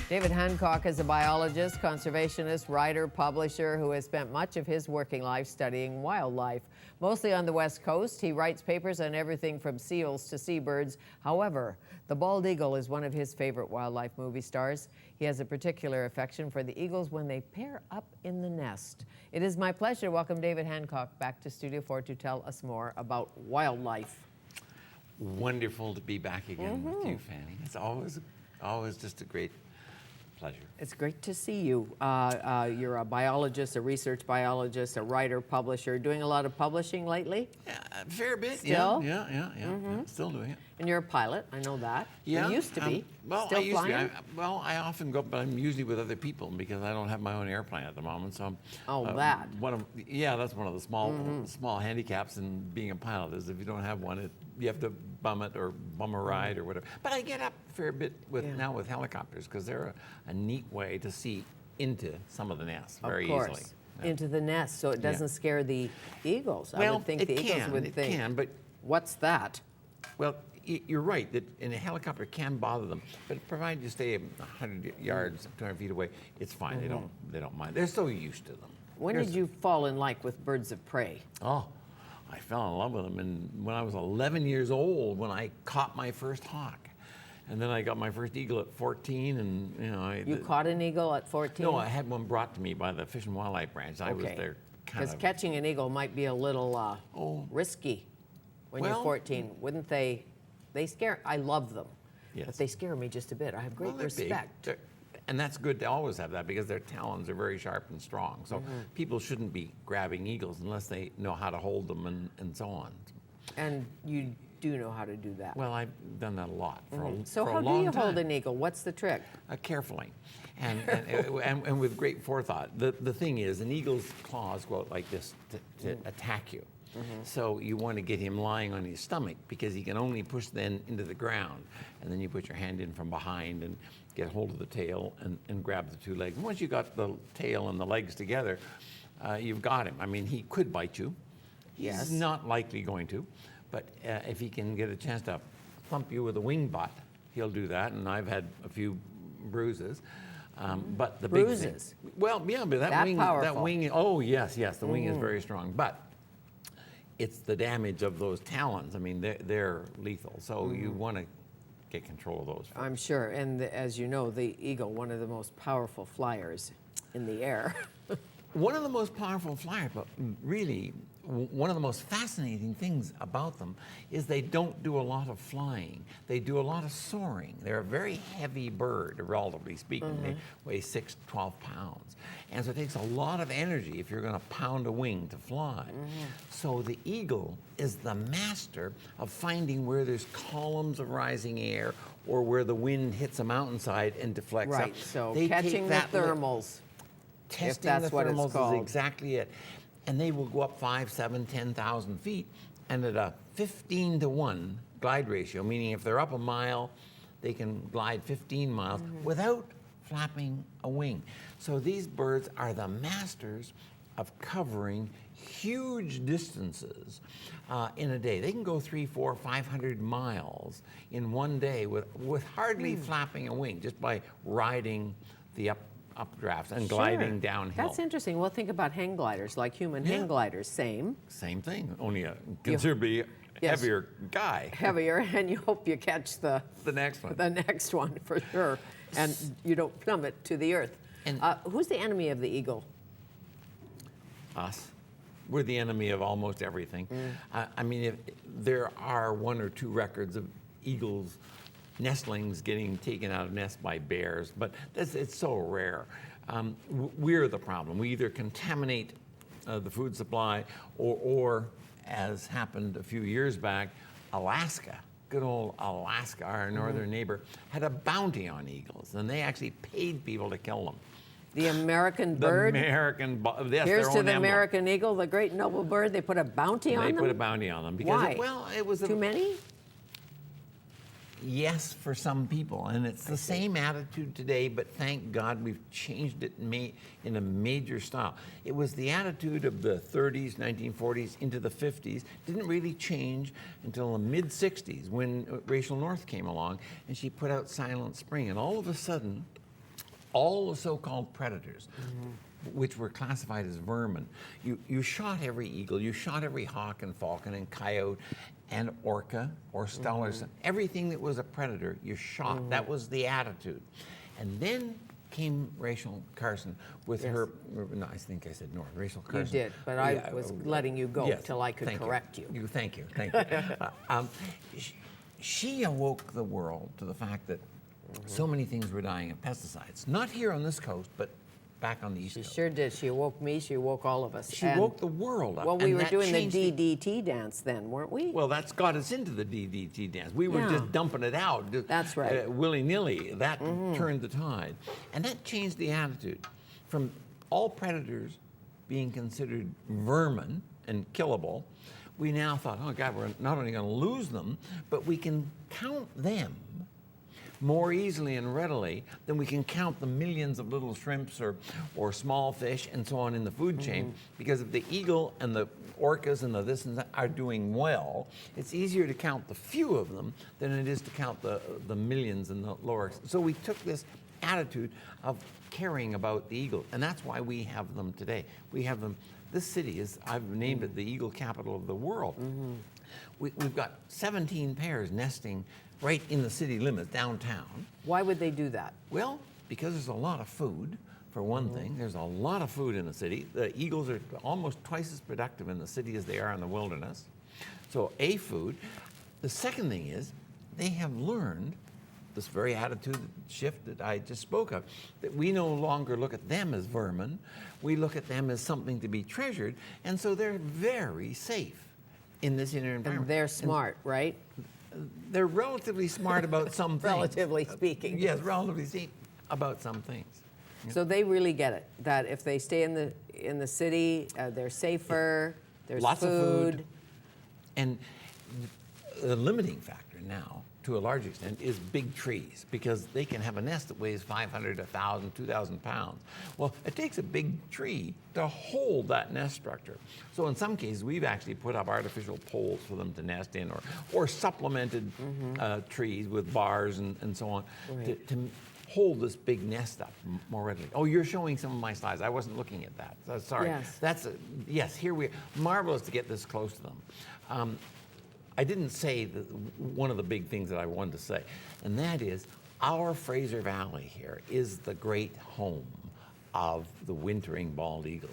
David Hancock is a biologist, conservationist, writer, publisher who has spent much of his working life studying wildlife. Mostly on the West Coast, he writes papers on everything from seals to seabirds. However, the bald eagle is one of his favorite wildlife movie stars. He has a particular affection for the eagles when they pair up in the nest. It is my pleasure to welcome David Hancock back to Studio 4 to tell us more about wildlife. Wonderful to be back again with you, Fanny. It's always just a great pleasure. It's great to see you. You're a biologist, a research biologist, a writer, publisher, doing a lot of publishing lately? Yeah, a fair bit. Still? Yeah. Still doing it. And you're a pilot, I know that. Yeah. You used to be. Well, Still I used flying? to be. I often go, but I'm usually with other people because I don't have my own airplane at the moment. So, that. That's one of the small handicaps in being a pilot is if you don't have one, you have to bum it or bum a ride or whatever. But I get up a fair bit now with helicopters because they're a neat way to see into some of the nests very easily. Yeah. Into the nest, so it doesn't scare the eagles. Well, I would think the eagles would think, it can, but what's that? Well, you're right that in a helicopter can bother them, but provided you stay 100 yards, 200 feet away, it's fine. They don't mind. They're so used to them. When did you fall in like with birds of prey? Oh, I fell in love with them, and when I was 11 years old, when I caught my first hawk. And then I got my first eagle at 14, and You caught an eagle at 14? No, I had one brought to me by the Fish and Wildlife Branch. I was there because catching an eagle might be a little risky when you're 14. Wouldn't they? They scare. I love them, but they scare me just a bit. I have great respect. And that's good to always have that because their talons are very sharp and strong. So people shouldn't be grabbing eagles unless they know how to hold them and so on. And you do know how to do that. Well, I've done that a lot for a long time. So how do you hold an eagle? What's the trick? Carefully, and with great forethought. The thing is, an eagle's claws go out like this to attack you. So you want to get him lying on his stomach because he can only push then into the ground. And then you put your hand in from behind and get hold of the tail and grab the two legs. And once you got the tail and the legs together, you've got him. I mean, he could bite you. He's not likely going to. But if he can get a chance to thump you with a wing butt, he'll do that. And I've had a few bruises. But the bruises? big thing, well, yeah, but that wing, oh yes, the wing is very strong. But it's the damage of those talons. I mean, they're lethal. So you want to get control of those first. I'm sure. And as you know, the eagle, one of the most powerful flyers in the air. One of the most powerful flyers, but really one of the most fascinating things about them is they don't do a lot of flying. They do a lot of soaring. They're a very heavy bird, relatively speaking. They weigh 6 to 12 pounds. And so it takes a lot of energy if you're going to pound a wing to fly. So the eagle is the master of finding where there's columns of rising air or where the wind hits a mountainside and deflects up. Right, so catching the thermals. Testing the thermals is exactly it. And they will go up 5, 7, 10,000 feet, and at a 15-to-1 glide ratio, meaning if they're up a mile, they can glide 15 miles without flapping a wing. So these birds are the masters of covering huge distances in a day. They can go 300, 400, 500 miles in one day with hardly flapping a wing, just by riding the updrafts and gliding downhill. That's interesting. Well, think about hang gliders, like human hang gliders. Same thing, only a considerably heavier guy. Heavier, and you hope you catch the next one. The next one, for sure. And you don't plummet to the earth. And who's the enemy of the eagle? Us. We're the enemy of almost everything. I mean, there are 1 or 2 records of eagles nestlings getting taken out of nests by bears, but it's so rare. We're the problem. We either contaminate the food supply or, as happened a few years back, Alaska, good old Alaska, our northern neighbor, had a bounty on eagles, and they actually paid people to kill them. The American bird? The American, yes, Here's their to own the emblem. American eagle, the great noble bird. They put a bounty on them? They put a bounty on them. Because why? It was too many? Yes, for some people, and it's the same attitude today, but thank God we've changed it in a major style. It was the attitude of the 30s, 1940s into the 50s, didn't really change until the mid-60s when Rachel North came along and she put out Silent Spring, and all of a sudden all the so-called predators, which were classified as vermin. You shot every eagle, you shot every hawk and falcon and coyote and orca or Stellarson. Everything that was a predator, you shot. That was the attitude. And then came Rachel Carson with her, no, I think I said North, Rachel Carson. You did, but I was letting you go till I could correct you. Thank you. She awoke the world to the fact that so many things were dying of pesticides. Not here on this coast, but back on the east coast. She sure did. She awoke me. She awoke all of us. She woke the world up. Well, we were doing the DDT dance then, weren't we? Well, that's got us into the DDT dance. We were just dumping it out. That's right. Willy-nilly. That turned the tide. And that changed the attitude from all predators being considered vermin and killable. We now thought, oh God, we're not only going to lose them, but we can count them more easily and readily than we can count the millions of little shrimps or small fish and so on in the food chain. Because if the eagle and the orcas and the this and that are doing well, it's easier to count the few of them than it is to count the millions and the lower. So we took this attitude of caring about the eagle, and that's why we have them today. We have them. This city is, I've named it the eagle capital of the world. We've got 17 pairs nesting right in the city limits downtown. Why would they do that? Well, because there's a lot of food, for one thing. There's a lot of food in the city. The eagles are almost twice as productive in the city as they are in the wilderness. So, food. The second thing is they have learned this very attitude shift that I just spoke of, that we no longer look at them as vermin. We look at them as something to be treasured, and so they're very safe in this inner environment. And they're smart, right? They're relatively smart about some things. Relatively speaking. Yes, relatively speaking about some things. So they really get it, that if they stay in the city, they're safer, there's lots of food. food. And the limiting factor now, to a large extent, is big trees, because they can have a nest that weighs 500, 1,000, 2,000 pounds. Well, it takes a big tree to hold that nest structure. So in some cases, we've actually put up artificial poles for them to nest in, or supplemented trees with bars and so on, to hold this big nest up more readily. Oh, you're showing some of my slides. I wasn't looking at that. So, sorry. Yes. Yes, here we are. Marvelous to get this close to them. I didn't say one of the big things that I wanted to say, and that is our Fraser Valley here is the great home of the wintering bald eagle.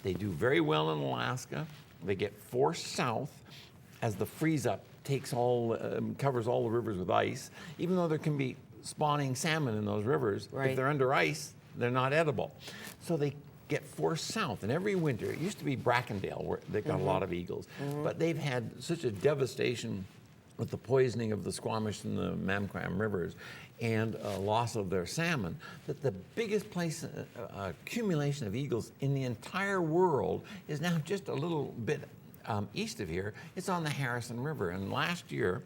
They do very well in Alaska. They get forced south as the freeze-up covers all the rivers with ice. Even though there can be spawning salmon in those rivers, if they're under ice, they're not edible. So they get forced south, and every winter, it used to be Brackendale where they got a lot of eagles, but they've had such a devastation with the poisoning of the Squamish and the Mamquam rivers and loss of their salmon, that the biggest place accumulation of eagles in the entire world is now just a little bit east of here. It's on the Harrison River, and last year,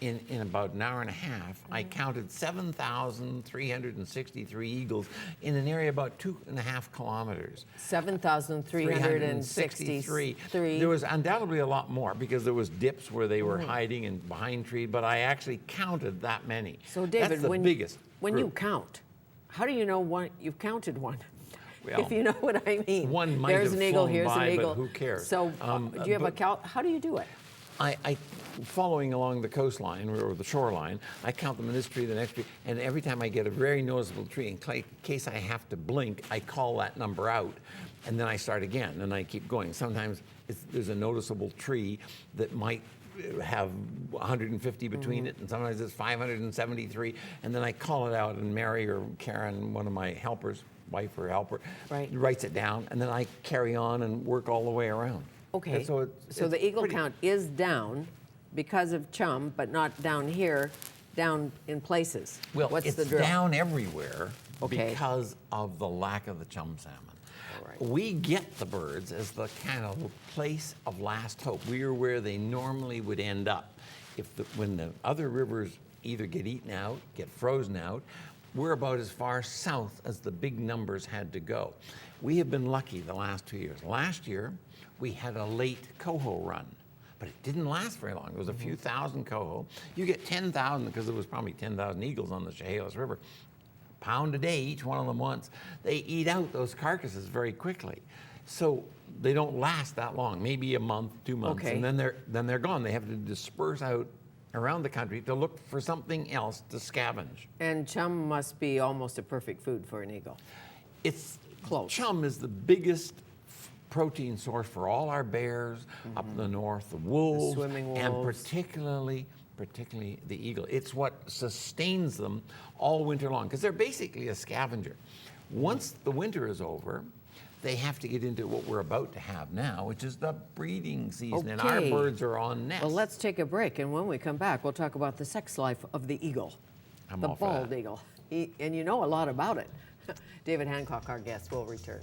in about an hour and a half, I counted 7,363 eagles in an area about 2.5 kilometers. 7,363. There was undoubtedly a lot more, because there was dips where they were hiding and behind trees, but I actually counted that many. So David, that's the biggest when group. you count, how do you know you've counted one? Well, if you know what I mean. One might There's have an eagle, flown here's by, an eagle. but who cares? So do you have a count? How do you do it? I following along the coastline or the shoreline, I count them in this tree, the next tree, and every time I get a very noticeable tree, in case I have to blink, I call that number out, and then I start again, and I keep going. Sometimes there's a noticeable tree that might have 150 between it, and sometimes it's 573, and then I call it out, and Mary or Karen, one of my helpers, wife or helper, writes it down, and then I carry on and work all the way around. Okay, so the eagle count is down because of Chum, but not down here, down in places. Well, What's it's the drill? down everywhere because of the lack of the Chum salmon. We get the birds as the kind of place of last hope. We are where they normally would end up. When the other rivers either get eaten out, get frozen out, we're about as far south as the big numbers had to go. We have been lucky the last 2 years. Last year, we had a late coho run, but it didn't last very long. It was a few thousand coho. You get 10,000, because there was probably 10,000 eagles on the Chehalis River. pound a day, each one of them once, they eat out those carcasses very quickly. So they don't last that long, maybe a month, 2 months, Okay. and then they're gone. They have to disperse out around the country to look for something else to scavenge. And chum must be almost a perfect food for an eagle. It's Close. Chum is the biggest protein source for all our bears up in the north, the wolves, swimming and wolves. particularly the eagle. It's what sustains them all winter long, because they're basically a scavenger. Once the winter is over, they have to get into what we're about to have now, which is the breeding season, and our Okay. birds are on nest. Well, let's take a break, and when we come back, we'll talk about the sex life of the eagle, I'm the all for bald that. eagle. And you know a lot about it. David Hancock, our guest, will return.